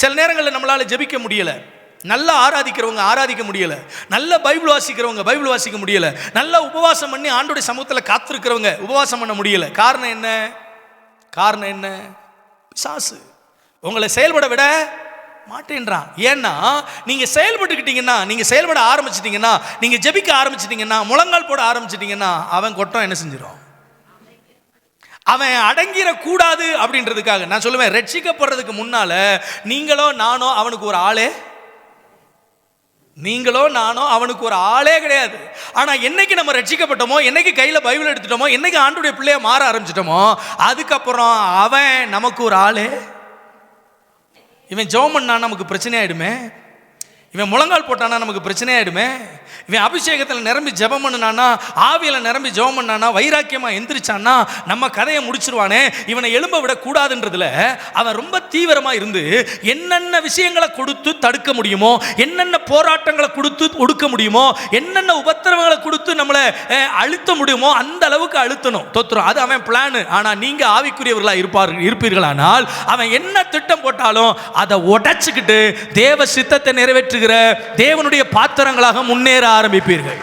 சில நேரங்களில் நம்மளால் ஜெபிக்க முடியலை, நல்லா ஆராதிக்கிறவங்க ஆராதிக்க முடியல, நல்ல பைபிள் வாசிக்கிறவங்க பைபிள் வாசிக்க முடியல, நல்ல உபவாசம் பண்ணி ஆண்டோடைய சமூகத்தில் காத்திருக்கிறவங்க உபவாசம் பண்ண முடியல. காரணம் என்ன? காரணம் என்ன? பிசாசு உங்களை செயல்பட விட மாட்டேன்றான். ஏன்னா நீங்க செயல்பட்டுக்கிட்டீங்கன்னா, நீங்க செயல்பட ஆரம்பிச்சிட்டீங்கன்னா, நீங்க ஜெபிக்க ஆரம்பிச்சிட்டீங்கன்னா, முழங்கால் போட ஆரம்பிச்சிட்டீங்கன்னா, அவன் கொட்டம் என்ன செஞ்சிடும்? அவன் அடங்கிட கூடாது அப்படின்றதுக்காக நான் சொல்லுவேன், ரட்சிக்கப்படுறதுக்கு முன்னால நீங்களோ நானோ அவனுக்கு ஒரு ஆளே, நீங்களோ நானோ அவனுக்கு ஒரு ஆளே கிடையாது. ஆனா என்னைக்கு நம்ம ரட்சிக்கப்பட்டோமோ, என்னைக்கு கையில பைபிள் எடுத்துட்டோமோ, என்னைக்கு ஆண்டோடைய பிள்ளைய மாற ஆரம்பிச்சிட்டோமோ, அதுக்கப்புறம் அவன் நமக்கு ஒரு ஆளே. இவன் ஜெபம் பண்ணா நமக்கு பிரச்சனை ஆயிடுமே, இவன் முழங்கால் போட்டானா நமக்கு பிரச்சனை ஆயிடுமே, இவன் அபிஷேகத்தில் நிரம்பி ஜெபம் பண்ணானா, ஆவியில் நிரம்பி ஜெபம் பண்ணானா, வைராக்கியமா எந்திரிச்சானா நம்ம கதையை முடிச்சிருவானே. இவனை எழும்ப விட கூடாதுன்றதுல அவன் ரொம்ப தீவிரமா இருந்து என்னென்ன விஷயங்களை கொடுத்து தடுக்க முடியுமோ, என்னென்ன போராட்டங்களை கொடுத்து ஒடுக்க முடியுமோ, என்னென்ன உபத்திரவங்களை கொடுத்து நம்மளை அழுத்த முடியுமோ அந்த அளவுக்கு அழுத்தணும், தொத்துரும். அது அவன் பிளான். ஆனா நீங்க ஆவிக்குரியவர்களா இருப்பீர்களானால் அவன் என்ன திட்டம் போட்டாலும் அதை உடைச்சுக்கிட்டு தேவ சித்தத்தை நிறைவேற்றுகிற தேவனுடைய பாத்திரங்களாக முன்னேற ஆரம்பிப்பீர்கள்.